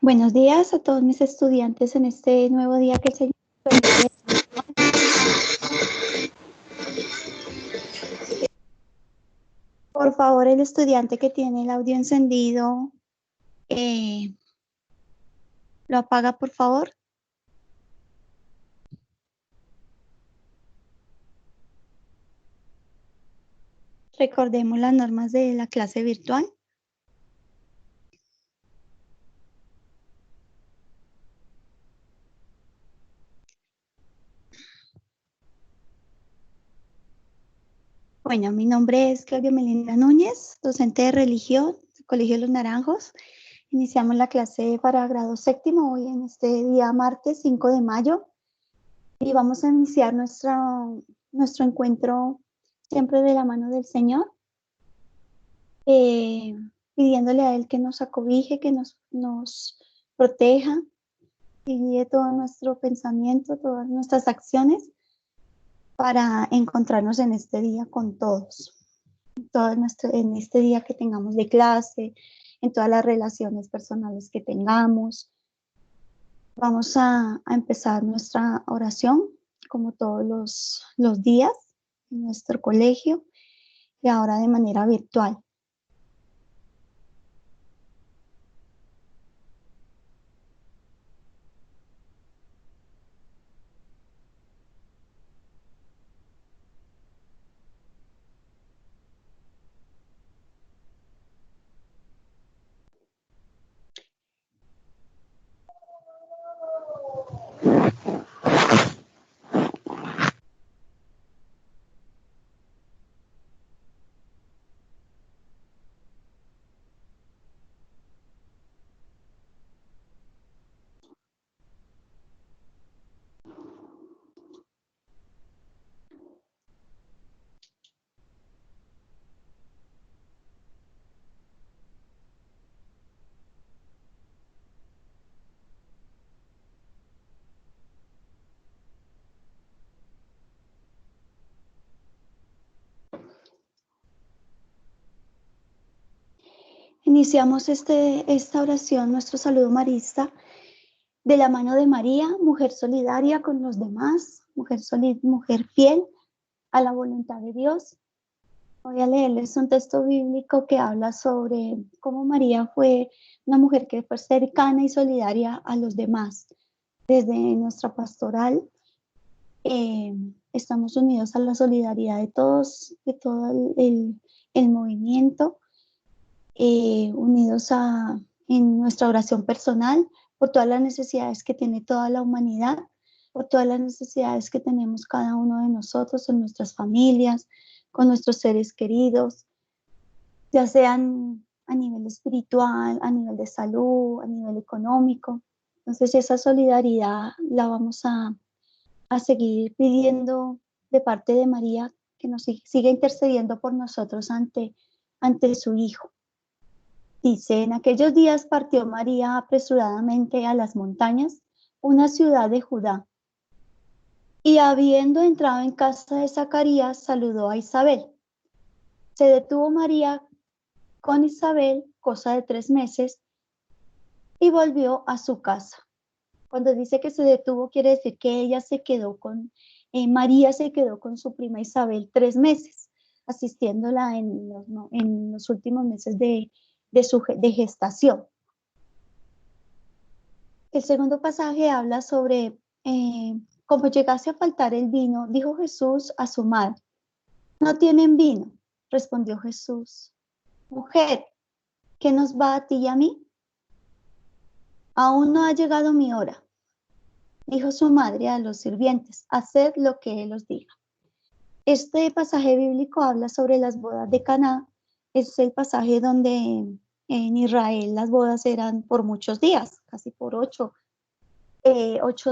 Buenos días a todos mis estudiantes en este nuevo día que el Señor permite. Por favor, el estudiante que tiene el audio encendido, lo apaga, por favor. Recordemos las normas de la clase virtual. Bueno, mi nombre es Claudia Melinda Núñez, docente de religión del Colegio de los Naranjos. Iniciamos la clase para grado séptimo hoy en este día martes 5 de mayo y vamos a iniciar nuestro encuentro siempre de la mano del Señor, pidiéndole a Él que nos acobije, que nos proteja y guíe todo nuestro pensamiento, todas nuestras acciones para encontrarnos en este día con todos. En este día que tengamos de clase, en todas las relaciones personales que tengamos. Vamos a empezar nuestra oración como todos los días en nuestro colegio y ahora de manera virtual. Iniciamos esta oración, nuestro saludo marista, de la mano de María, mujer solidaria con los demás, mujer fiel a la voluntad de Dios. Voy a leerles un texto bíblico que habla sobre cómo María fue una mujer que fue cercana y solidaria a los demás. Desde nuestra pastoral estamos unidos a la solidaridad de todos, de todo el movimiento, unidos en nuestra oración personal por todas las necesidades que tiene toda la humanidad, por todas las necesidades que tenemos cada uno de nosotros en nuestras familias, con nuestros seres queridos, ya sean a nivel espiritual, a nivel de salud, a nivel económico. Entonces esa solidaridad la vamos a seguir pidiendo de parte de María, que nos siga intercediendo por nosotros ante su Hijo. Dice, en aquellos días partió María apresuradamente a las montañas, una ciudad de Judá, y habiendo entrado en casa de Zacarías, saludó a Isabel. Se detuvo María con Isabel, cosa de 3 meses, y volvió a su casa. Cuando dice que se detuvo, quiere decir que ella se quedó María se quedó con su prima Isabel 3 meses, asistiéndola en los últimos meses de gestación. El segundo pasaje habla sobre como llegase a faltar el vino, dijo Jesús a su madre, ¿no tienen vino? Respondió Jesús, mujer, ¿qué nos va a ti y a mí? Aún no ha llegado mi hora. Dijo su madre a los sirvientes, haced lo que él os diga. Este pasaje bíblico habla sobre las bodas de Caná. Es el pasaje donde en Israel las bodas eran por muchos días, casi por 8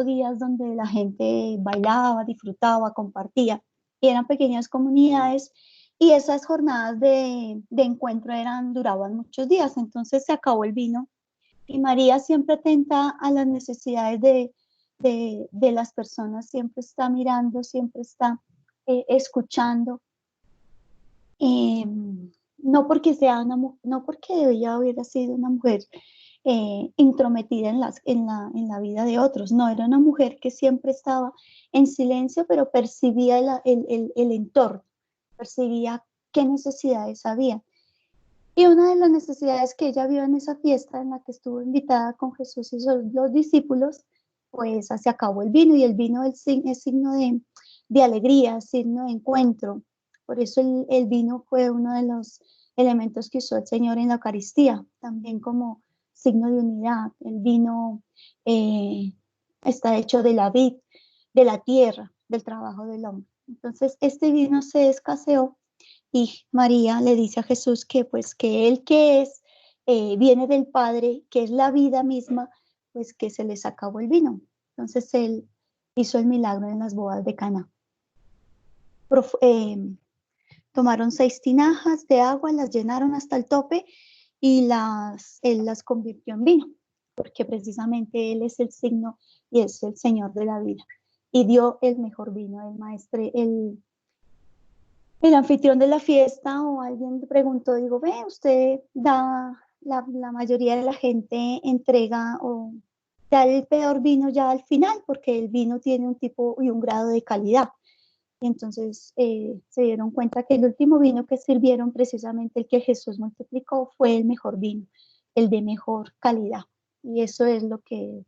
días, donde la gente bailaba, disfrutaba, compartía, y eran pequeñas comunidades, y esas jornadas de encuentro duraban muchos días. Entonces se acabó el vino, y María, siempre atenta a las necesidades de las personas, siempre está mirando, siempre está escuchando, no porque sea no porque ella hubiera sido una mujer intrometida en la vida de otros, no, era una mujer que siempre estaba en silencio, pero percibía el entorno, percibía qué necesidades había. Y una de las necesidades que ella vio en esa fiesta en la que estuvo invitada con Jesús y los discípulos, pues se acabó el vino y el vino es signo de alegría, signo de encuentro. Por eso el vino fue uno de los elementos que usó el Señor en la Eucaristía, también como signo de unidad. El vino eh, está hecho de la vid, de la tierra, del trabajo del hombre. Entonces este vino se escaseó y María le dice a Jesús que pues que él que es, viene del Padre, que es la vida misma, pues que se les acabó el vino. Entonces él hizo el milagro en las bodas de Caná. Tomaron 6 tinajas de agua, las llenaron hasta el tope y él las convirtió en vino, porque precisamente él es el signo y es el Señor de la vida. Y dio el mejor vino, el maestre, el anfitrión de la fiesta o alguien preguntó, digo, ve, usted da, la mayoría de la gente entrega o da el peor vino ya al final, porque el vino tiene un tipo y un grado de calidad. Y entonces se dieron cuenta que el último vino que sirvieron, precisamente el que Jesús multiplicó, fue el mejor vino, el de mejor calidad. Y eso es lo que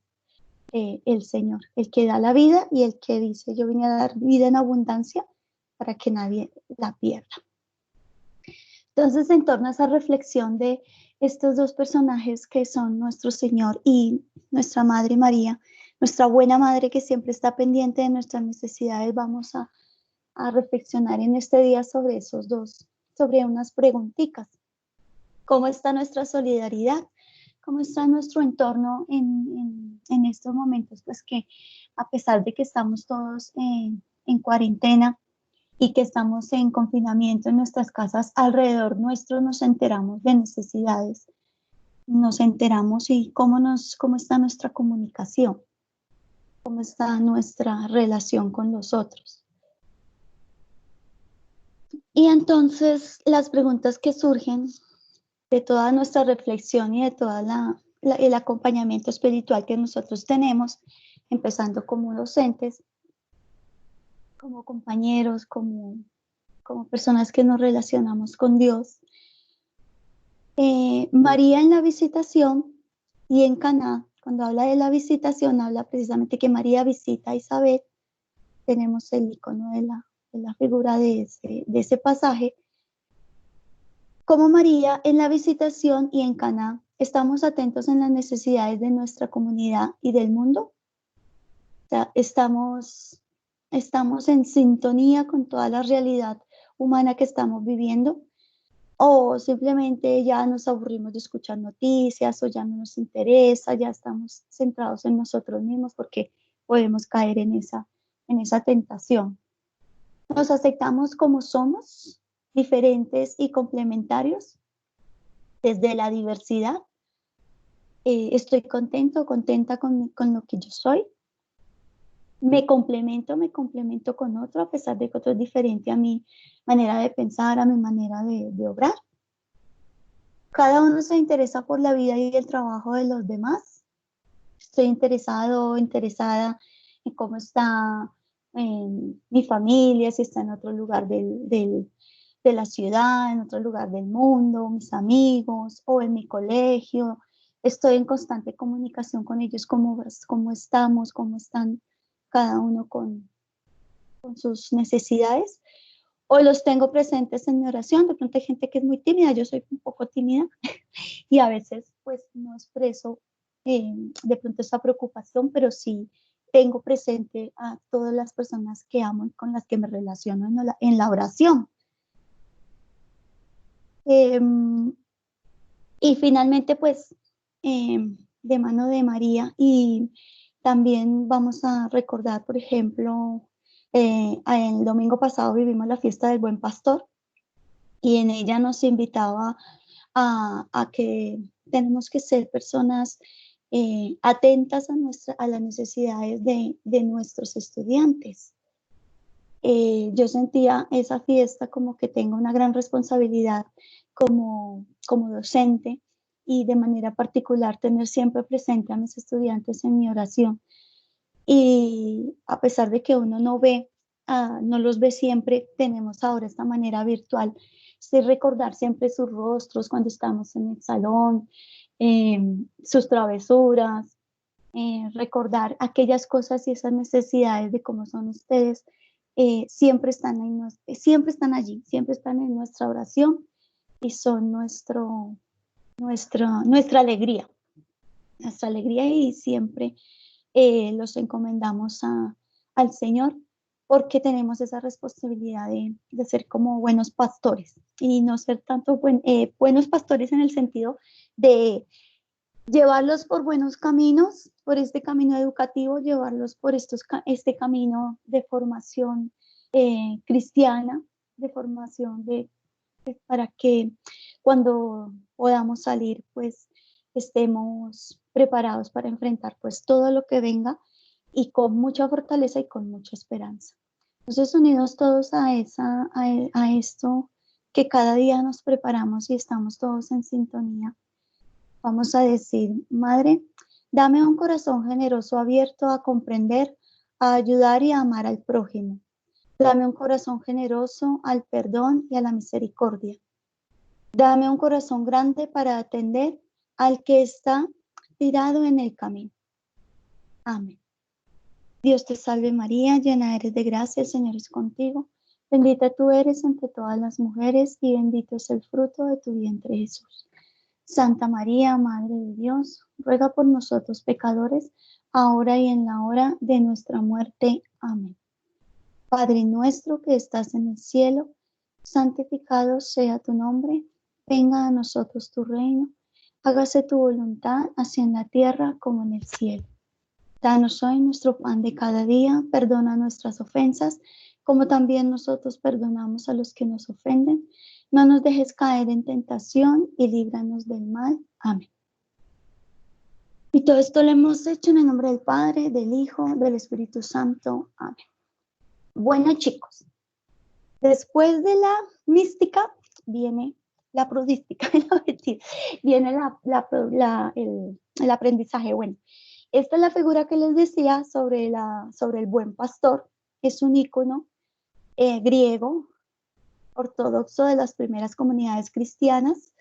el Señor, el que da la vida y el que dice, yo vine a dar vida en abundancia para que nadie la pierda. Entonces, en torno a esa reflexión de estos dos personajes que son nuestro Señor y nuestra Madre María, nuestra buena Madre que siempre está pendiente de nuestras necesidades, vamos a reflexionar en este día sobre esos dos, sobre unas preguntitas. ¿Cómo está nuestra solidaridad? ¿Cómo está nuestro entorno en estos momentos? Pues que a pesar de que estamos todos en cuarentena, y que estamos en confinamiento en nuestras casas, alrededor nuestro nos enteramos de necesidades, nos enteramos y cómo está nuestra comunicación, cómo está nuestra relación con los otros. Y entonces las preguntas que surgen de toda nuestra reflexión y de todo el acompañamiento espiritual que nosotros tenemos, empezando como docentes, como compañeros, como personas que nos relacionamos con Dios. María en la visitación y en Caná, cuando habla de la visitación, habla precisamente que María visita a Isabel. Tenemos el icono de la figura de ese pasaje. Como María en la visitación y en Caná, estamos atentos en las necesidades de nuestra comunidad y del mundo. O sea, estamos en sintonía con toda la realidad humana que estamos viviendo. O simplemente ya nos aburrimos de escuchar noticias o ya no nos interesa, ya estamos centrados en nosotros mismos porque podemos caer en esa tentación. Nos aceptamos como somos, diferentes y complementarios, desde la diversidad. Estoy contenta con lo que yo soy. Me complemento con otro, a pesar de que otro es diferente a mi manera de pensar, a mi manera de obrar. Cada uno se interesa por la vida y el trabajo de los demás. Estoy interesada en cómo está mi familia, si está en otro lugar de la ciudad, en otro lugar del mundo, mis amigos o en mi colegio. Estoy en constante comunicación con ellos, cómo estamos, cómo están cada uno con sus necesidades. O los tengo presentes en mi oración. De pronto hay gente que es muy tímida, yo soy un poco tímida y a veces pues no expreso de pronto esa preocupación, pero sí tengo presente a todas las personas que amo y con las que me relaciono en la oración. Eh, y finalmente pues de mano de María y también vamos a recordar, por ejemplo, el domingo pasado vivimos la fiesta del Buen Pastor y en ella nos invitaba a que tenemos que ser personas atentas a las necesidades de nuestros estudiantes. yo sentía esa fiesta como que tengo una gran responsabilidad como docente y de manera particular tener siempre presente a mis estudiantes en mi oración. Y a pesar de que uno no ve, no los ve siempre, tenemos ahora esta manera virtual, sí recordar siempre sus rostros cuando estamos en el salón, sus travesuras, recordar aquellas cosas y esas necesidades de cómo son ustedes, siempre están siempre están allí, siempre están en nuestra oración y son nuestra alegría y siempre los encomendamos al Señor porque tenemos esa responsabilidad de ser como buenos pastores y no ser tanto buenos pastores en el sentido de llevarlos por buenos caminos, por este camino educativo, llevarlos por este camino de formación cristiana, de formación para que cuando podamos salir, pues estemos preparados para enfrentar pues todo lo que venga y con mucha fortaleza y con mucha esperanza. Entonces, unidos todos a esto que cada día nos preparamos y estamos todos en sintonía, vamos a decir: Madre, dame un corazón generoso abierto a comprender, a ayudar y a amar al prójimo. Dame un corazón generoso al perdón y a la misericordia. Dame un corazón grande para atender al que está tirado en el camino. Amén. Dios te salve María, llena eres de gracia, el Señor es contigo. Bendita tú eres entre todas las mujeres y bendito es el fruto de tu vientre Jesús. Santa María, Madre de Dios, ruega por nosotros pecadores, ahora y en la hora de nuestra muerte. Amén. Padre nuestro que estás en el cielo, santificado sea tu nombre, venga a nosotros tu reino, hágase tu voluntad, así en la tierra como en el cielo. Danos hoy nuestro pan de cada día, perdona nuestras ofensas, como también nosotros perdonamos a los que nos ofenden. No nos dejes caer en tentación y líbranos del mal. Amén. Y todo esto lo hemos hecho en el nombre del Padre, del Hijo, del Espíritu Santo. Amén. Bueno, chicos, después de la mística viene la prudística, viene el aprendizaje. Bueno, esta es la figura que les decía sobre el buen pastor. Es un ícono griego, ortodoxo de las primeras comunidades cristianas.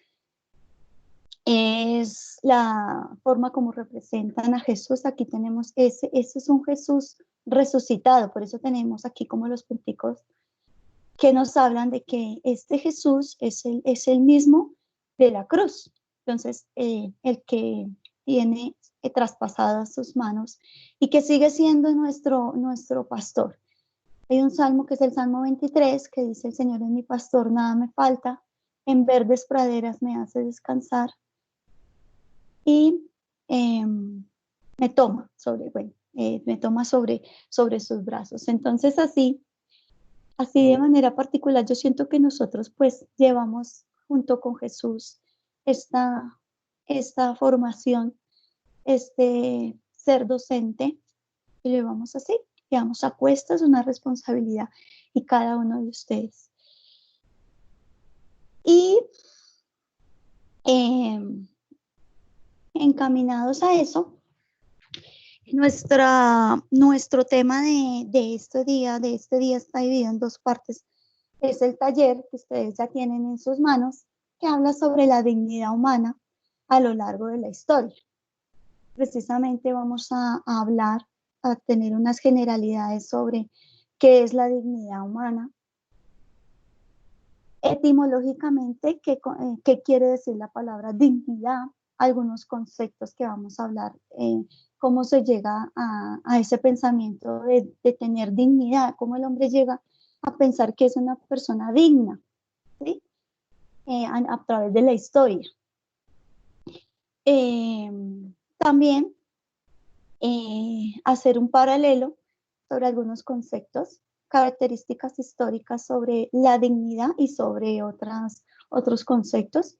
Es la forma como representan a Jesús. Aquí tenemos ese es un Jesús resucitado, por eso tenemos aquí como los punticos que nos hablan de que este Jesús es el mismo de la cruz. Entonces, el que tiene traspasadas sus manos y que sigue siendo nuestro pastor. Hay un salmo que es el Salmo 23 que dice: el Señor es mi pastor, nada me falta, en verdes praderas me hace descansar y me toma sobre sus brazos. Entonces así de manera particular, yo siento que nosotros pues llevamos junto con Jesús esta formación, ser docente, y lo llevamos así, llevamos a cuestas una responsabilidad y cada uno de ustedes. Y encaminados a eso, nuestro tema de este día está dividido en dos partes. Es el taller que ustedes ya tienen en sus manos, que habla sobre la dignidad humana a lo largo de la historia. Precisamente vamos a hablar, a tener unas generalidades sobre qué es la dignidad humana. Etimológicamente, ¿qué quiere decir la palabra dignidad? Algunos conceptos que vamos a hablar, cómo se llega a ese pensamiento de tener dignidad, cómo el hombre llega a pensar que es una persona digna, ¿sí? A través de la historia. También hacer un paralelo sobre algunos conceptos, características históricas sobre la dignidad y sobre otros conceptos.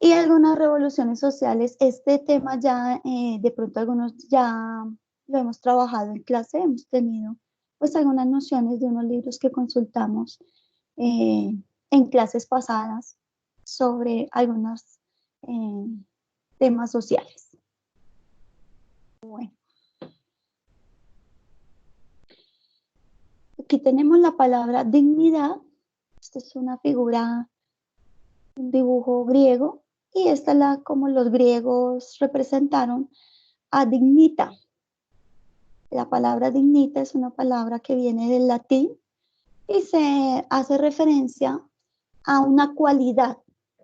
Y algunas revoluciones sociales. Este tema ya, de pronto algunos ya lo hemos trabajado en clase, hemos tenido pues algunas nociones de unos libros que consultamos en clases pasadas sobre algunos temas sociales. Bueno, aquí tenemos la palabra dignidad. Esta es una figura, un dibujo griego, y esta es la como los griegos representaron a dignita. La palabra dignita es una palabra que viene del latín y se hace referencia a una cualidad,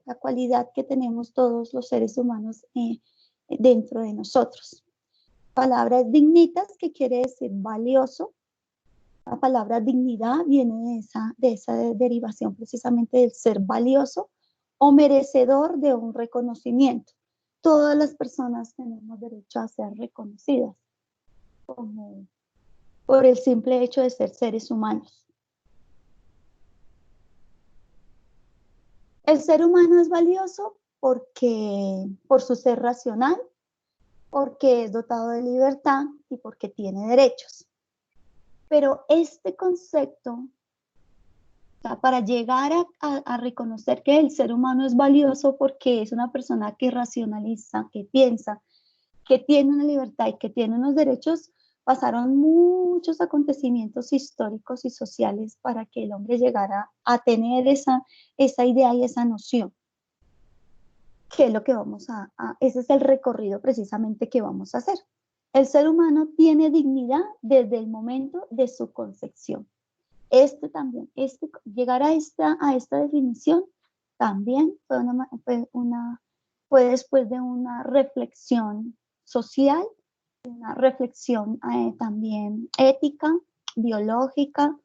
la cualidad que tenemos todos los seres humanos dentro de nosotros. La palabra es dignitas, que quiere decir valioso. La palabra dignidad viene de esa derivación precisamente del ser valioso o merecedor de un reconocimiento. Todas las personas tenemos derecho a ser reconocidas como por el simple hecho de ser seres humanos. El ser humano es valioso por su ser racional, porque es dotado de libertad y porque tiene derechos. Pero este concepto, o sea, para llegar a reconocer que el ser humano es valioso porque es una persona que racionaliza, que piensa, que tiene una libertad y que tiene unos derechos, pasaron muchos acontecimientos históricos y sociales para que el hombre llegara a tener esa idea y esa noción. ¿Qué es lo que ese es el recorrido precisamente que vamos a hacer? El ser humano tiene dignidad desde el momento de su concepción. Llegar a esta definición también fue después de una reflexión social, una reflexión también ética, biológica,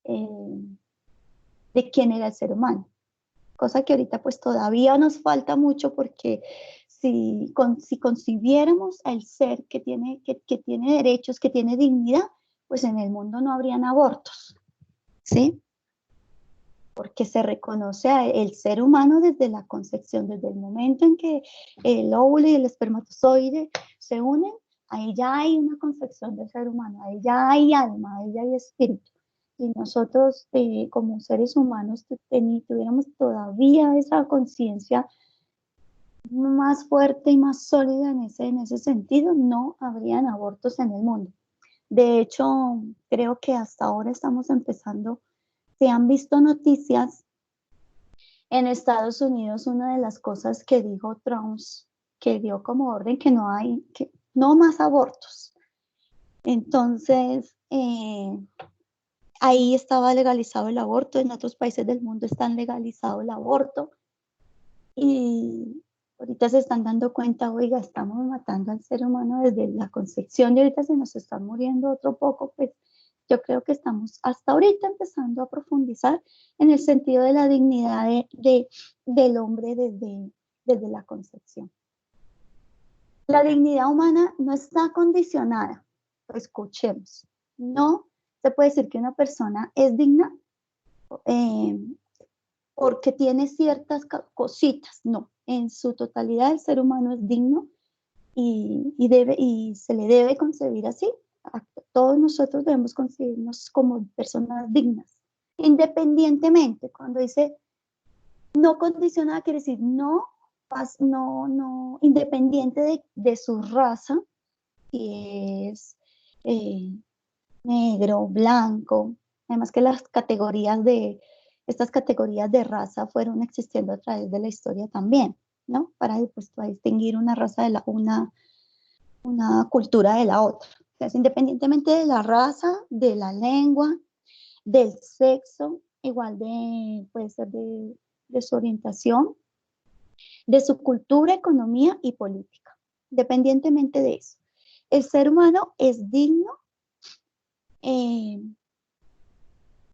de quién era el ser humano. Cosa que ahorita pues todavía nos falta mucho, porque si concibiéramos al ser que tiene derechos, que tiene dignidad, pues en el mundo no habrían abortos, ¿sí? Porque se reconoce el ser humano desde la concepción, desde el momento en que el óvulo y el espermatozoide se unen, ahí ya hay una concepción del ser humano, ahí ya hay alma, ahí ya hay espíritu. Y nosotros como seres humanos tuviéramos todavía esa conciencia más fuerte y más sólida en ese sentido, no habrían abortos en el mundo. De hecho, creo que hasta ahora estamos empezando. Se han visto noticias en Estados Unidos. Una de las cosas que dijo Trump, que dio como orden que no más abortos. Entonces, ahí estaba legalizado el aborto. En otros países del mundo están legalizado el aborto. Y ahorita se están dando cuenta, oiga, estamos matando al ser humano desde la concepción y ahorita se nos está muriendo otro poco. Pues yo creo que estamos hasta ahorita empezando a profundizar en el sentido de la dignidad del hombre desde la concepción. La dignidad humana no está condicionada. Escuchemos. No se puede decir que una persona es digna porque tiene ciertas cositas. No, en su totalidad el ser humano es digno y se le debe concebir así. Todos nosotros debemos concebirnos como personas dignas, independientemente. Cuando dice no condicionada, quiere decir no, independiente de su raza, si es negro, blanco. Además que estas categorías de raza fueron existiendo a través de la historia también, ¿no? Para pues, distinguir una raza de una cultura de la otra. Entonces, independientemente de la raza, de la lengua, del sexo, igual puede ser de su orientación, de su cultura, economía y política. Independientemente de eso, el ser humano es digno,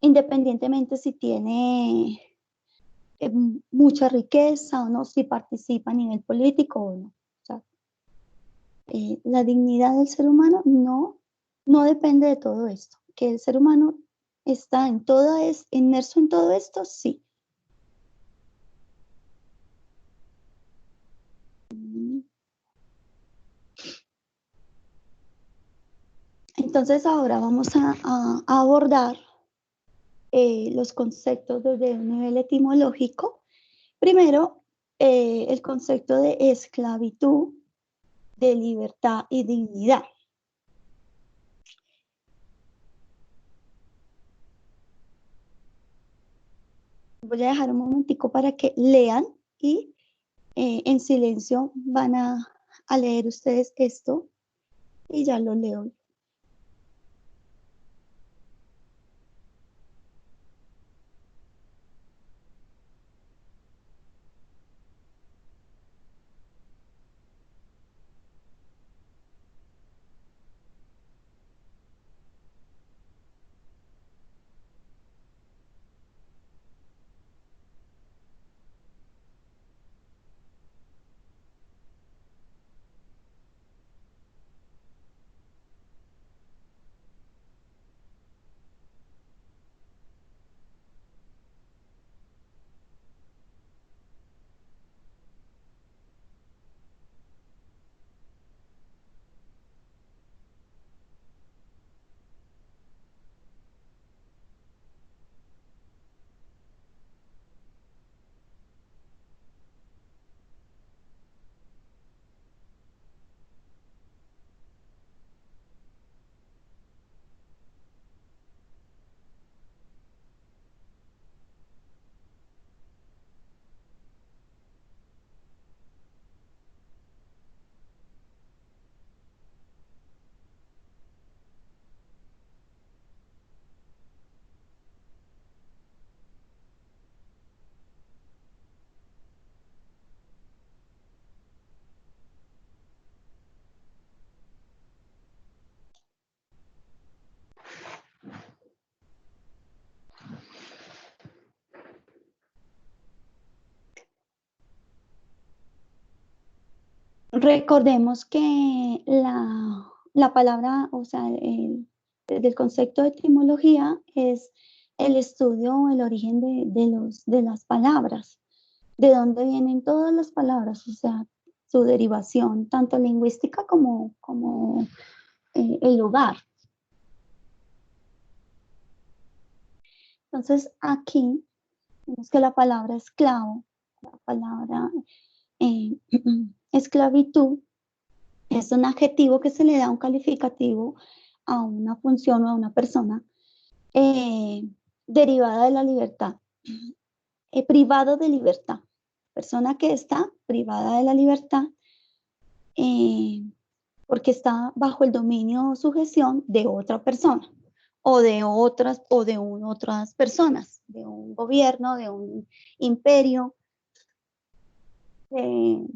independientemente si tiene mucha riqueza o no, si participa a nivel político o no. O sea, la dignidad del ser humano no depende de todo esto. Que el ser humano está inmerso en todo esto, sí. Entonces ahora vamos a abordar los conceptos desde un nivel etimológico. Primero, el concepto de esclavitud, de libertad y dignidad. Voy a dejar un momentico para que lean y en silencio van a leer ustedes esto y ya lo leo. Recordemos que la palabra, o sea, del concepto de etimología es el estudio, el origen de las palabras, de dónde vienen todas las palabras, o sea, su derivación, tanto lingüística como el lugar. Entonces, aquí vemos que la palabra esclavo, la palabra eh, esclavitud, es un adjetivo que se le da un calificativo a una función o a una persona eh, derivada de la libertad, privado de libertad. Persona que está privada de la libertad eh, porque está bajo el dominio o sujeción de otra persona o de otras personas, de un gobierno, de un imperio. Eh,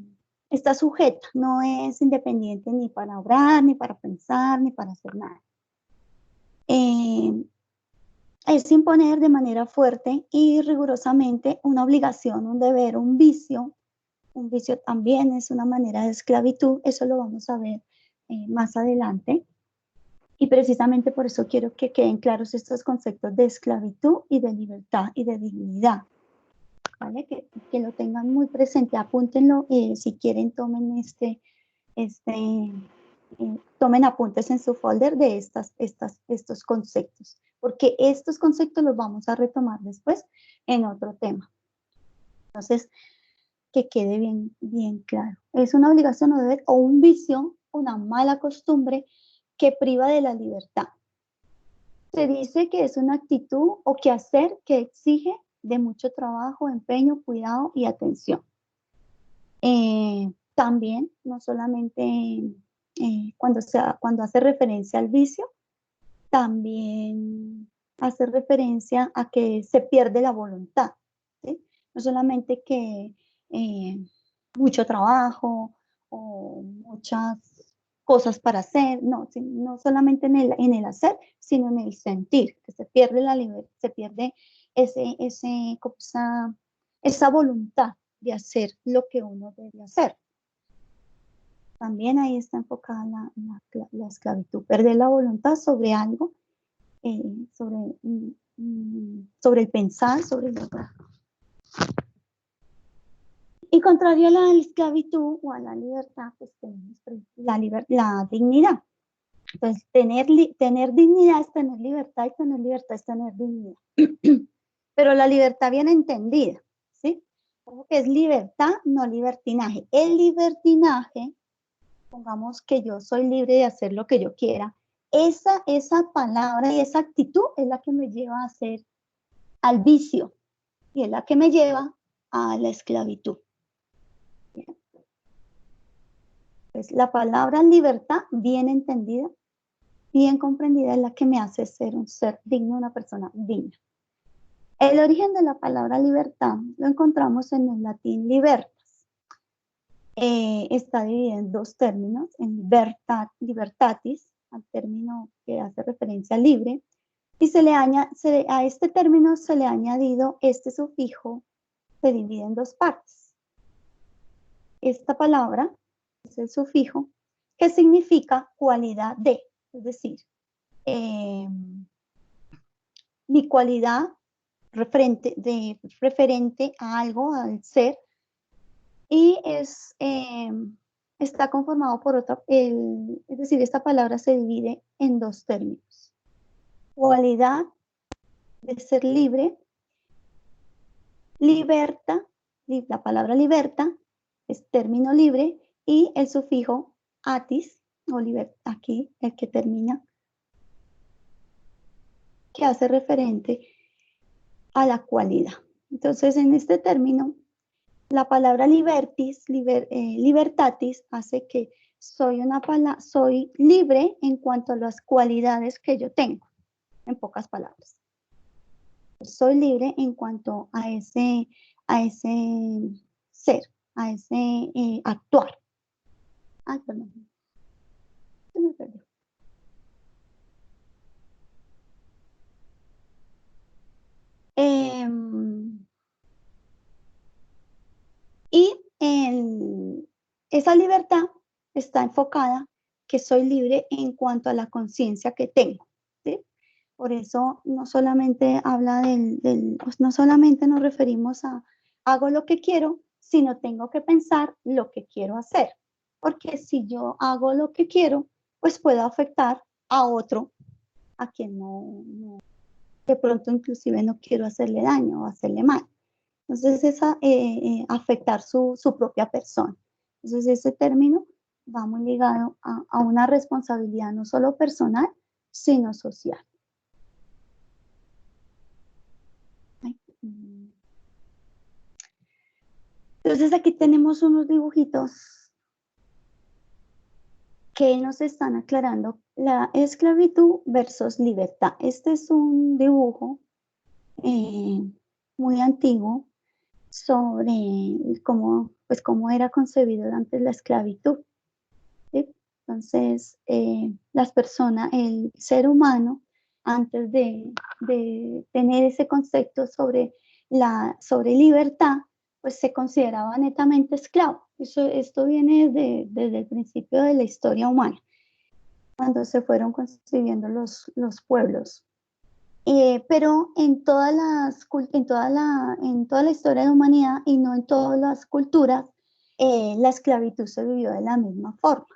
está sujeta, no es independiente ni para obrar, ni para pensar, ni para hacer nada. Es imponer de manera fuerte y rigurosamente una obligación, un deber, un vicio. Un vicio también es una manera de esclavitud, eso lo vamos a ver más adelante. Y precisamente por eso quiero que queden claros estos conceptos de esclavitud y de libertad y de dignidad. ¿Vale? Que lo tengan muy presente, apúntenlo, si quieren tomen tomen apuntes en su folder de estos conceptos, porque estos conceptos los vamos a retomar después en otro tema. Entonces, que quede bien claro. Es una obligación o deber o un vicio, una mala costumbre que priva de la libertad. Se dice que es una actitud o quehacer que exige de mucho trabajo, empeño, cuidado y atención. También, no solamente cuando hace referencia al vicio, también hace referencia a que se pierde la voluntad, ¿sí? No solamente que mucho trabajo o muchas cosas para hacer, no solamente en el hacer, sino en el sentir, que se pierde la libertad, se pierde esa voluntad de hacer lo que uno debe hacer. También ahí está enfocada la esclavitud, perder la voluntad sobre algo, sobre el pensar, sobre el lograr. Y contrario a la esclavitud o a la libertad, pues tenemos la dignidad. Entonces, tener dignidad es tener libertad y tener libertad es tener dignidad. Pero la libertad bien entendida, ¿sí? Como que es libertad, no libertinaje. El libertinaje, pongamos que yo soy libre de hacer lo que yo quiera, esa palabra y esa actitud es la que me lleva a hacer al vicio y es la que me lleva a la esclavitud. Pues la palabra libertad, bien entendida, bien comprendida, es la que me hace ser un ser digno, una persona digna. El origen de la palabra libertad lo encontramos en el latín libertas. Está dividida en dos términos, en libertatis, al término que hace referencia a libre, y a este término se le ha añadido este sufijo, se divide en dos partes. Esta palabra es el sufijo que significa cualidad de, es decir, mi cualidad referente a algo, al ser, y está conformado por es decir, esta palabra se divide en dos términos. Cualidad de ser libre, liberta, la palabra liberta es término libre, y el sufijo atis, o aquí, el que termina, que hace referente a la cualidad. Entonces, en este término, la palabra libertatis hace que soy libre en cuanto a las cualidades que yo tengo, en pocas palabras. Soy libre en cuanto a ese ser, a ese actuar. Ay, perdón. Se me perdió. Y esa libertad está enfocada que soy libre en cuanto a la conciencia que tengo, ¿sí? Por eso no solamente no solamente nos referimos a hago lo que quiero, sino tengo que pensar lo que quiero hacer. Porque si yo hago lo que quiero, pues puedo afectar a otro, a quien de pronto inclusive no quiero hacerle daño o hacerle mal. Entonces es afectar su propia persona. Entonces ese término va muy ligado a una responsabilidad no solo personal, sino social. Entonces aquí tenemos unos dibujitos que nos están aclarando la esclavitud versus libertad. Este es un dibujo muy antiguo sobre cómo era concebido antes la esclavitud. ¿Sí? Entonces, las personas, el ser humano, antes de tener ese concepto sobre libertad, pues se consideraba netamente esclavo. Esto viene desde el principio de la historia humana, cuando se fueron construyendo los pueblos. Pero en toda la historia de la humanidad y no en todas las culturas, la esclavitud se vivió de la misma forma.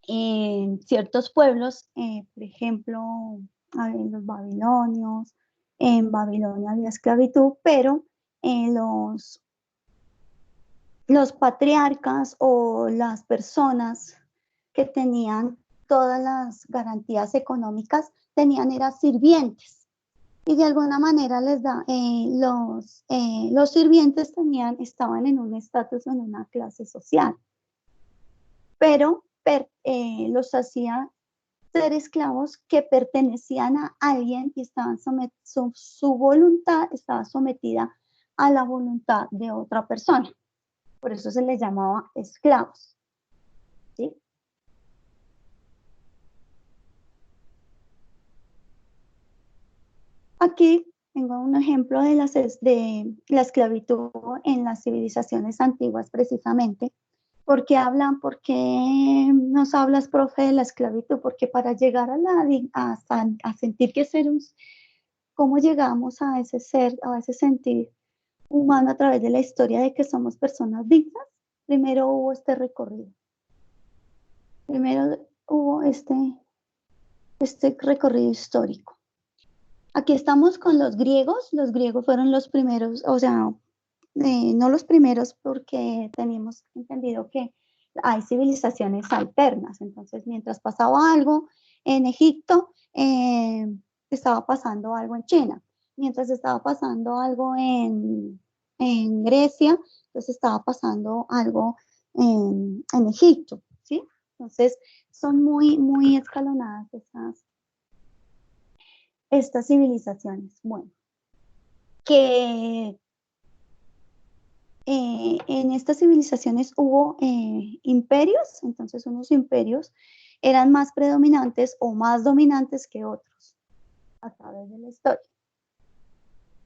En ciertos pueblos, por ejemplo, en los babilonios, en Babilonia había esclavitud, pero los patriarcas o las personas que tenían todas las garantías económicas eran sirvientes. Y de alguna manera los sirvientes estaban en un estatus, en una clase social. Pero los hacía ser esclavos que pertenecían a alguien y su voluntad estaba sometida a la voluntad de otra persona. Por eso se les llamaba esclavos. ¿Sí? Aquí tengo un ejemplo de la esclavitud en las civilizaciones antiguas, precisamente. ¿Por qué nos hablas, profe, de la esclavitud? Porque para llegar a sentir que cómo llegamos a ese ser, a ese sentir humano a través de la historia de que somos personas dignas, primero hubo este recorrido. Primero hubo este recorrido histórico. Aquí estamos con los griegos fueron los primeros, o sea, no los primeros porque teníamos entendido que hay civilizaciones alternas, entonces mientras pasaba algo en Egipto, estaba pasando algo en China, mientras estaba pasando algo en Grecia, entonces estaba pasando algo en Egipto, ¿sí? Entonces son muy, muy escalonadas estas civilizaciones. Bueno, que en estas civilizaciones hubo imperios, entonces unos imperios eran más predominantes o más dominantes que otros a través de la historia.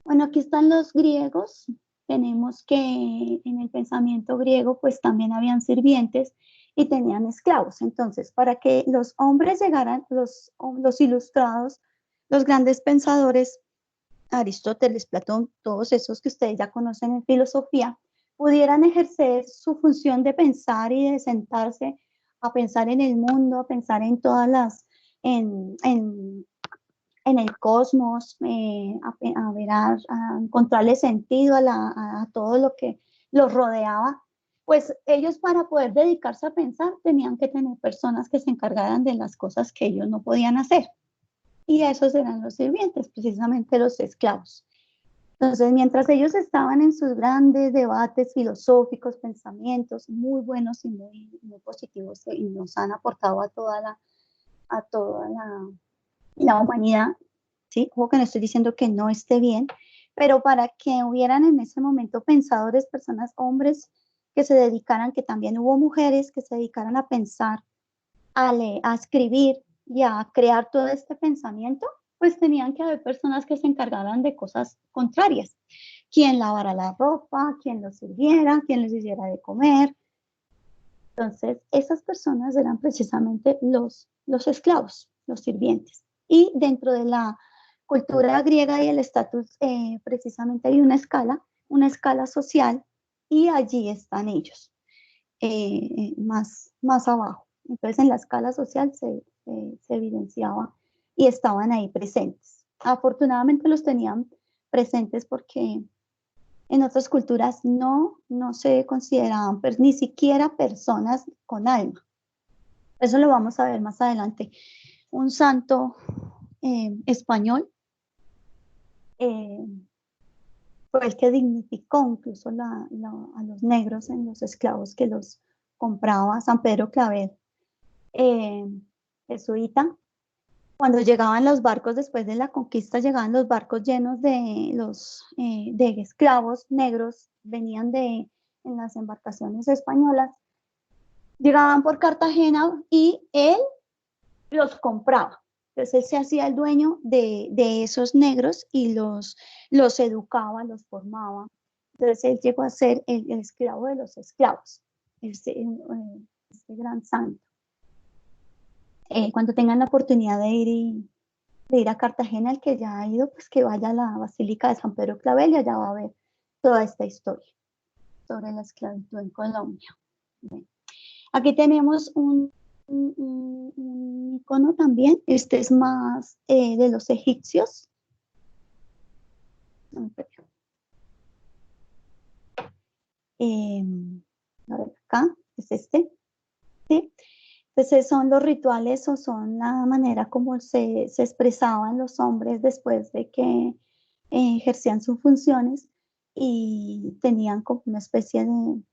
Bueno, aquí están los griegos. Tenemos que en el pensamiento griego pues también habían sirvientes y tenían esclavos. Entonces, para que los hombres llegaran, los ilustrados, los grandes pensadores, Aristóteles, Platón, todos esos que ustedes ya conocen en filosofía, pudieran ejercer su función de pensar y de sentarse a pensar en el mundo, a pensar en todas las, en el cosmos, a encontrarle sentido a todo lo que los rodeaba, pues ellos para poder dedicarse a pensar tenían que tener personas que se encargaran de las cosas que ellos no podían hacer. Y esos eran los sirvientes, precisamente los esclavos. Entonces, mientras ellos estaban en sus grandes debates filosóficos, pensamientos muy buenos y muy, muy positivos y nos han aportado a toda la humanidad, ¿sí? Ojo que no estoy diciendo que no esté bien, pero para que hubieran en ese momento pensadores, personas, hombres que se dedicaran, que también hubo mujeres que se dedicaran a pensar, a escribir y a crear todo este pensamiento, pues tenían que haber personas que se encargaran de cosas contrarias. Quien lavara la ropa, quien los sirviera, quien les hiciera de comer. Entonces, esas personas eran precisamente los esclavos, los sirvientes. Y dentro de la cultura griega y el estatus, precisamente hay una escala social, y allí están ellos, más abajo. Entonces, en la escala social se evidenciaba y estaban ahí presentes. Afortunadamente los tenían presentes porque en otras culturas no se consideraban ni siquiera personas con alma. Eso lo vamos a ver más adelante. Un santo español fue el que dignificó incluso a los negros en los esclavos que los compraba, San Pedro Claver, jesuita. Cuando llegaban los barcos después de la conquista, llegaban los barcos llenos de esclavos negros, venían en las embarcaciones españolas, llegaban por Cartagena y él los compraba. Entonces él se hacía el dueño de esos negros y los educaba, los formaba. Entonces él llegó a ser el esclavo de los esclavos, este gran santo. Cuando tengan la oportunidad de ir a Cartagena, el que ya ha ido, pues que vaya a la Basílica de San Pedro Clavel y allá va a ver toda esta historia sobre la esclavitud en Colombia. Bien. Aquí tenemos un icono también, este es más de los egipcios. A ver, acá es este, ¿sí? Entonces son los rituales o son la manera como se expresaban los hombres después de que ejercían sus funciones y tenían como una especie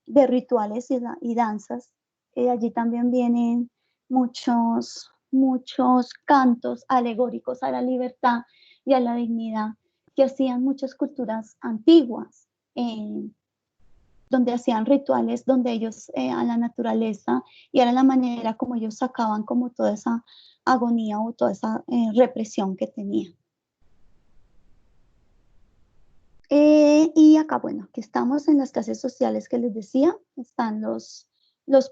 de rituales y danzas. Allí también vienen muchos cantos alegóricos a la libertad y a la dignidad que hacían muchas culturas antiguas. Donde hacían rituales, donde ellos a la naturaleza, y era la manera como ellos sacaban como toda esa agonía o toda esa represión que tenían. Y acá, bueno, aquí estamos en las clases sociales que les decía, están los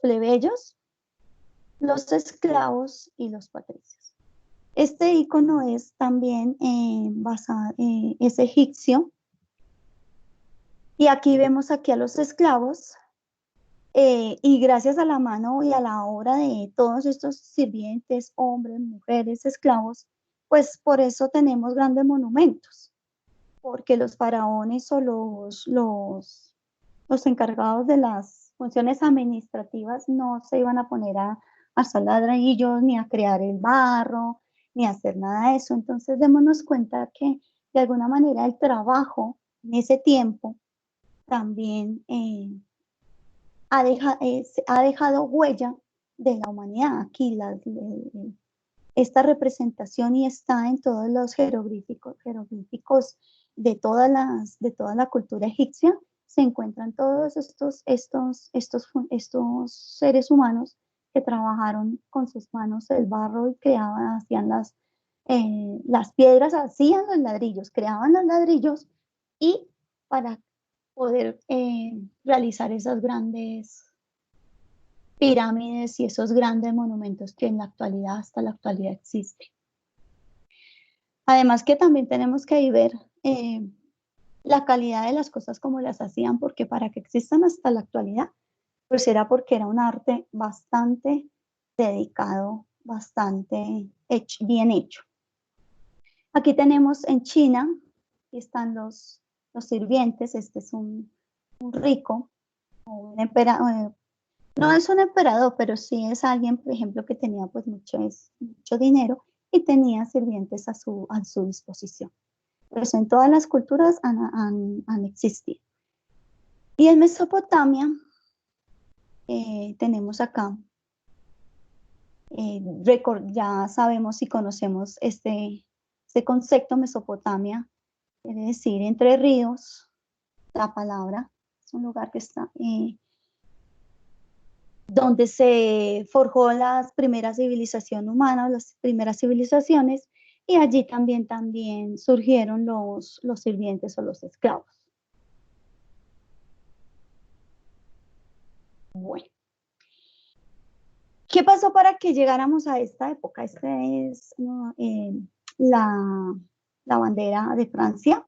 plebeyos, los esclavos y los patricios. Este icono es también es egipcio, y aquí vemos aquí a los esclavos Y gracias a la mano y a la obra de todos estos sirvientes, hombres, mujeres, esclavos, pues por eso tenemos grandes monumentos, porque los faraones o los encargados de las funciones administrativas no se iban a poner a alzar ladrillos, ni a crear el barro, ni a hacer nada de eso. Entonces démonos cuenta que de alguna manera el trabajo en ese tiempo también ha dejado huella de la humanidad. Aquí esta representación y está en todos los jeroglíficos de toda la cultura egipcia, se encuentran todos estos seres humanos que trabajaron con sus manos el barro y creaban, hacían las piedras, hacían los ladrillos, creaban los ladrillos y para poder realizar esas grandes pirámides y esos grandes monumentos que en la actualidad, hasta la actualidad existen. Además que también tenemos que ver la calidad de las cosas como las hacían, porque para que existan hasta la actualidad, pues era porque era un arte bastante dedicado, bastante bien hecho. Aquí tenemos en China, aquí están los sirvientes, este es un rico, un emperador, no es un emperador, pero sí es alguien, por ejemplo, que tenía pues mucho dinero y tenía sirvientes a su disposición. Pues en todas las culturas han existido. Y en Mesopotamia tenemos acá, ya sabemos y conocemos este concepto Mesopotamia, quiere decir entre ríos, la palabra, es un lugar que está donde se forjó la primera civilización humana, las primeras civilizaciones, y allí también surgieron los sirvientes o los esclavos. Bueno, ¿qué pasó para que llegáramos a esta época? Esta es la bandera de Francia.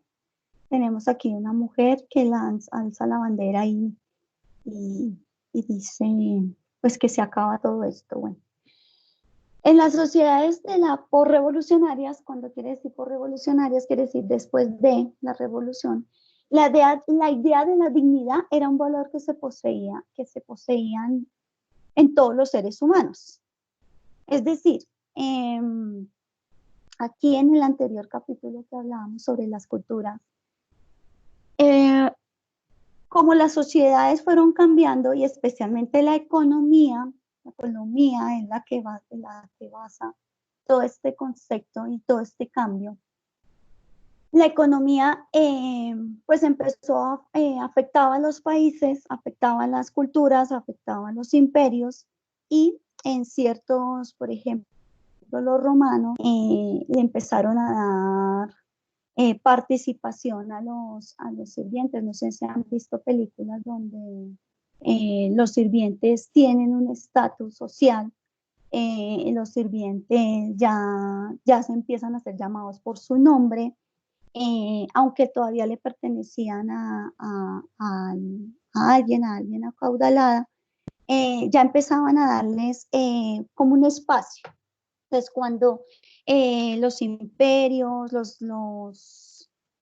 Tenemos aquí una mujer que alza la bandera y dice, pues que se acaba todo esto. Bueno, en las sociedades de la posrevolucionarias, cuando quiere decir posrevolucionarias, quiere decir después de la revolución, la idea de la dignidad era un valor que se poseían en todos los seres humanos. Es decir, aquí en el anterior capítulo que hablábamos sobre las culturas, como las sociedades fueron cambiando y especialmente la economía es la que basa todo este concepto y todo este cambio. La economía pues empezó afectaba a los países, afectaba a las culturas, afectaba a los imperios y en ciertos, por ejemplo, los romanos le empezaron a dar participación a los sirvientes. No sé si han visto películas donde los sirvientes tienen un estatus social, los sirvientes ya se empiezan a ser llamados por su nombre, aunque todavía le pertenecían a alguien acaudalada, ya empezaban a darles como un espacio. Entonces, cuando los imperios,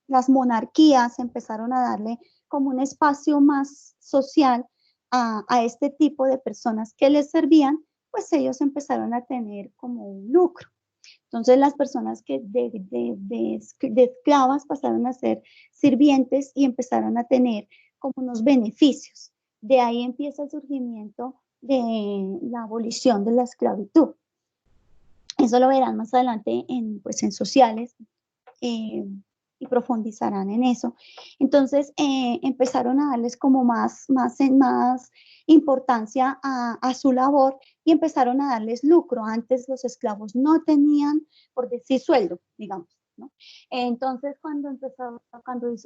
las monarquías empezaron a darle como un espacio más social a este tipo de personas que les servían, pues ellos empezaron a tener como un lucro. Entonces las personas que de esclavas pasaron a ser sirvientes y empezaron a tener como unos beneficios. De ahí empieza el surgimiento de la abolición de la esclavitud. Eso lo verán más adelante pues en sociales y profundizarán en eso. Entonces empezaron a darles como más importancia a su labor y empezaron a darles lucro. Antes los esclavos no tenían, por decir, sueldo, digamos, ¿no? Entonces cuando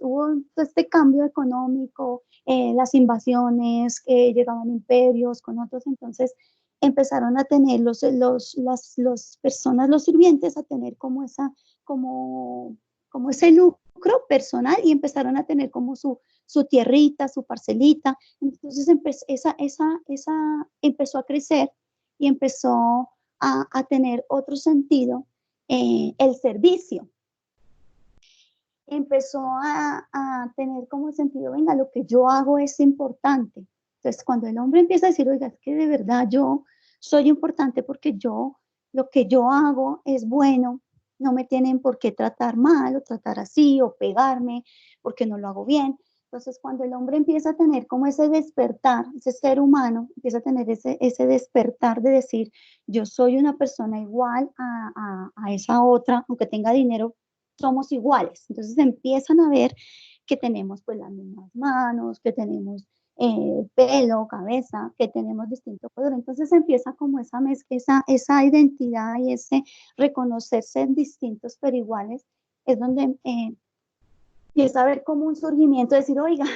hubo este cambio económico, las invasiones, llegaban imperios con otros, entonces empezaron a tener las personas, los sirvientes, a tener como como ese lucro personal y empezaron a tener como su tierrita, su parcelita. Entonces esa empezó a crecer y empezó a tener otro sentido, el servicio. Empezó a tener como sentido, venga, lo que yo hago es importante. Entonces, cuando el hombre empieza a decir, oiga, es que de verdad yo soy importante porque lo que yo hago es bueno, no me tienen por qué tratar mal o tratar así o pegarme porque no lo hago bien. Entonces, cuando el hombre empieza a tener como ese despertar, ese ser humano empieza a tener ese despertar de decir, yo soy una persona igual a esa otra, aunque tenga dinero, somos iguales. Entonces empiezan a ver que tenemos pues las mismas manos, que tenemos pelo, cabeza, que tenemos distinto color. Entonces empieza como esa mezcla, esa identidad y ese reconocerse en distintos pero iguales, es donde empieza a ver como un surgimiento, de decir, oiga,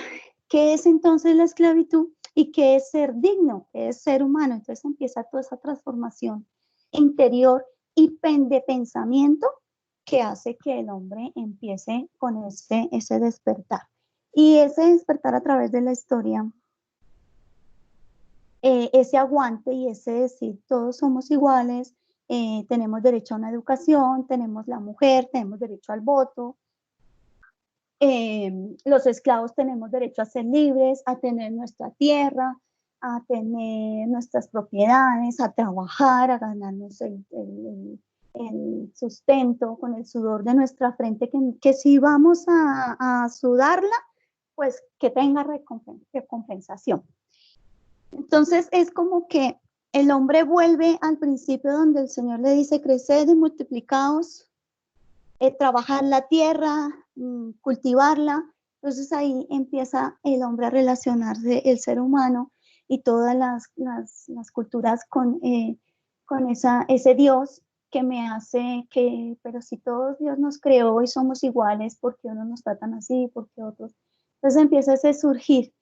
¿qué es entonces la esclavitud? ¿Y qué es ser digno? ¿Qué es ser humano? Entonces empieza toda esa transformación interior y de pensamiento que hace que el hombre empiece con ese despertar. Y ese despertar a través de la historia, ese aguante y ese decir, todos somos iguales, tenemos derecho a una educación, tenemos la mujer, tenemos derecho al voto, los esclavos tenemos derecho a ser libres, a tener nuestra tierra, a tener nuestras propiedades, a trabajar, a ganarnos el sustento con el sudor de nuestra frente, que si vamos a sudarla, pues que tenga recompensación. Entonces es como que el hombre vuelve al principio donde el Señor le dice, creced y multiplicaos, trabajar la tierra, cultivarla. Entonces ahí empieza el hombre a relacionarse, el ser humano y todas las culturas con ese Dios que me hace que, pero si todos Dios nos creó y somos iguales, ¿por qué unos nos tratan así? ¿Por qué otros? Entonces empieza ese surgir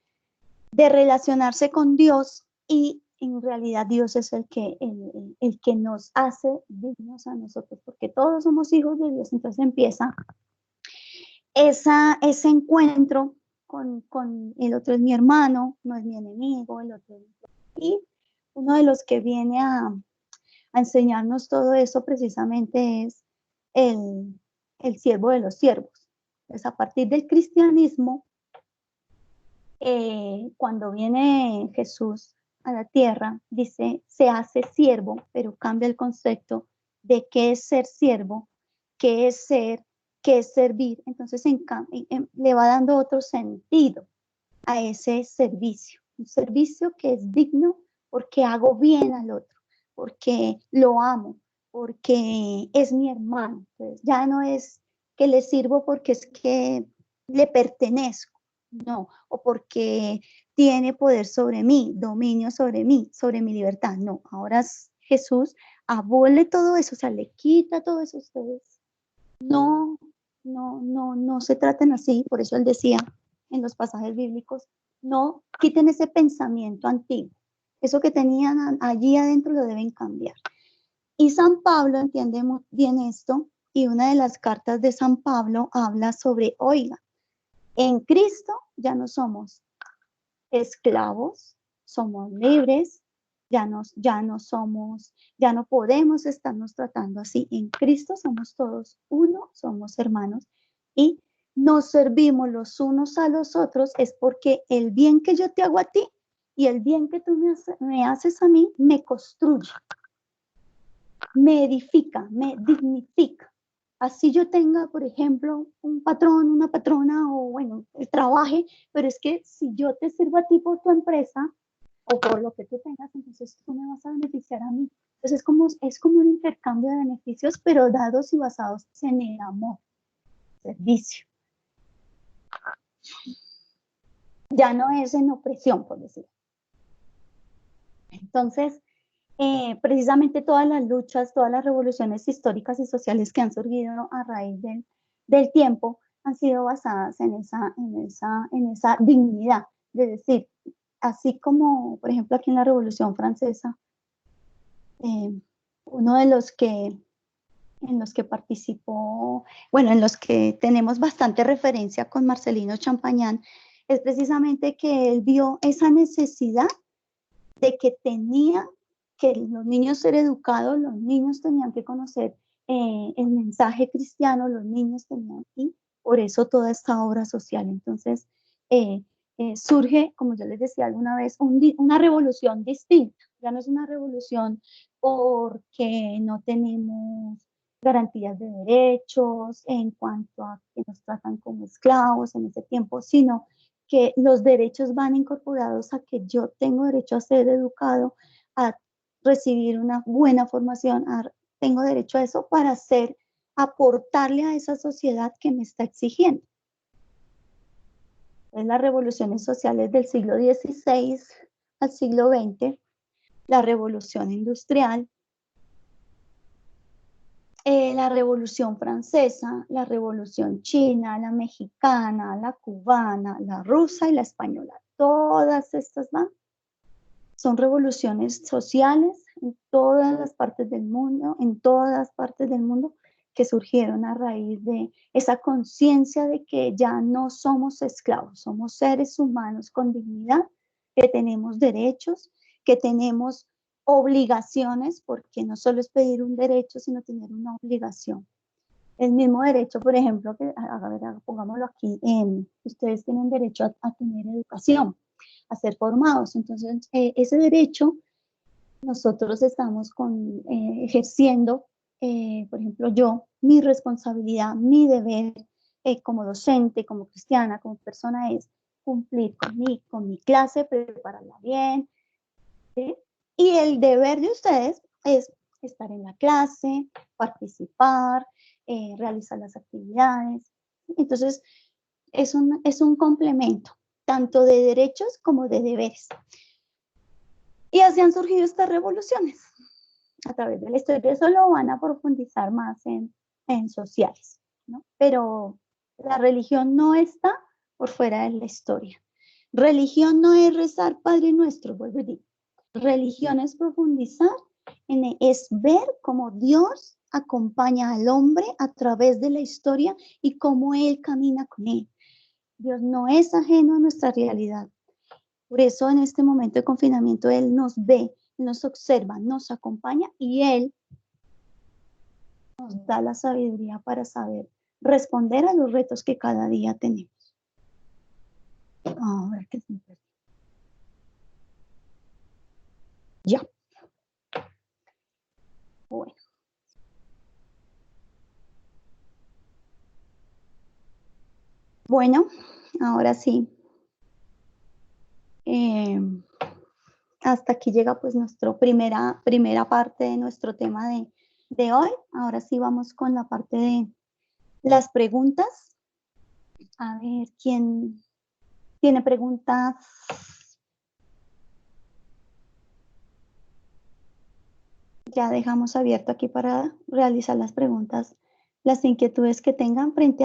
de relacionarse con Dios y en realidad Dios es el que nos hace dignos a nosotros, porque todos somos hijos de Dios. Entonces empieza ese encuentro con el otro es mi hermano, no es mi enemigo, el otro es mi... Y uno de los que viene a enseñarnos todo eso precisamente es el siervo de los siervos. Entonces, a partir del cristianismo, cuando viene Jesús a la tierra, dice, se hace siervo, pero cambia el concepto de qué es ser siervo, qué es ser, qué es servir. Entonces le va dando otro sentido a ese servicio, un servicio que es digno porque hago bien al otro, porque lo amo, porque es mi hermano. Entonces, ya no es que le sirvo porque es que le pertenezco, no, o porque tiene poder sobre mí, dominio sobre mí, sobre mi libertad. No, ahora Jesús abole todo eso, o sea, le quita todo eso a ustedes. No, no se traten así, por eso él decía en los pasajes bíblicos, no quiten ese pensamiento antiguo, eso que tenían allí adentro lo deben cambiar. Y San Pablo entiende muy bien esto, y una de las cartas de San Pablo habla sobre, oiga, en Cristo ya no somos esclavos, somos libres, ya no podemos estarnos tratando así. En Cristo somos todos uno, somos hermanos y nos servimos los unos a los otros, es porque el bien que yo te hago a ti y el bien que tú me haces a mí me construye, me edifica, me dignifica. Así yo tenga, por ejemplo, un patrón, una patrona o bueno, trabaje, pero es que si yo te sirvo a ti por tu empresa o por lo que tú tengas, entonces tú me vas a beneficiar a mí. Entonces es como un intercambio de beneficios, pero dados y basados en el amor, servicio. Ya no es en opresión, por decirlo. Entonces, precisamente todas las luchas, todas las revoluciones históricas y sociales que han surgido a raíz del tiempo han sido basadas en esa dignidad, de decir, así como, por ejemplo, aquí en la Revolución Francesa, uno de los que en los que participó, bueno, en los que tenemos bastante referencia con Marcelino Champagnat, es precisamente que él vio esa necesidad de que tenía que los niños ser educados, los niños tenían que conocer el mensaje cristiano, los niños tenían, y por eso toda esta obra social. Entonces, surge, como yo les decía alguna vez, una revolución distinta. Ya no es una revolución porque no tenemos garantías de derechos en cuanto a que nos tratan como esclavos en ese tiempo, sino que los derechos van incorporados a que yo tengo derecho a ser educado, a recibir una buena formación, tengo derecho a eso para aportarle a esa sociedad que me está exigiendo. En las revoluciones sociales del siglo XVI al siglo XX, la revolución industrial, la revolución francesa, la revolución china, la mexicana, la cubana, la rusa y la española. Todas estas son revoluciones sociales en todas las partes del mundo, que surgieron a raíz de esa conciencia de que ya no somos esclavos, somos seres humanos con dignidad, que tenemos derechos, que tenemos obligaciones, porque no solo es pedir un derecho, sino tener una obligación. El mismo derecho, por ejemplo, que, a ver, pongámoslo aquí, ustedes tienen derecho a tener educación, a ser formados. Entonces, ese derecho nosotros estamos ejerciendo, por ejemplo, yo, mi responsabilidad, mi deber como docente, como cristiana, como persona es cumplir con mi clase, prepararla bien, ¿sí? Y el deber de ustedes es estar en la clase, participar, realizar las actividades. Entonces, es un complemento, tanto de derechos como de deberes. Y así han surgido estas revoluciones a través de la historia. Eso lo van a profundizar más en sociales, ¿no? Pero la religión no está por fuera de la historia. Religión no es rezar Padre Nuestro, vuelvo a decir. Religión es profundizar, es ver cómo Dios acompaña al hombre a través de la historia y cómo Él camina con él. Dios no es ajeno a nuestra realidad. Por eso en este momento de confinamiento Él nos ve, nos observa, nos acompaña y Él nos da la sabiduría para saber responder a los retos que cada día tenemos. A ver qué se me perdió. Ya. Bueno. Bueno, ahora sí. Hasta aquí llega pues nuestra primera parte de nuestro tema de hoy. Ahora sí vamos con la parte de las preguntas. A ver, ¿quién tiene preguntas? Ya dejamos abierto aquí para realizar las preguntas, las inquietudes que tengan frente a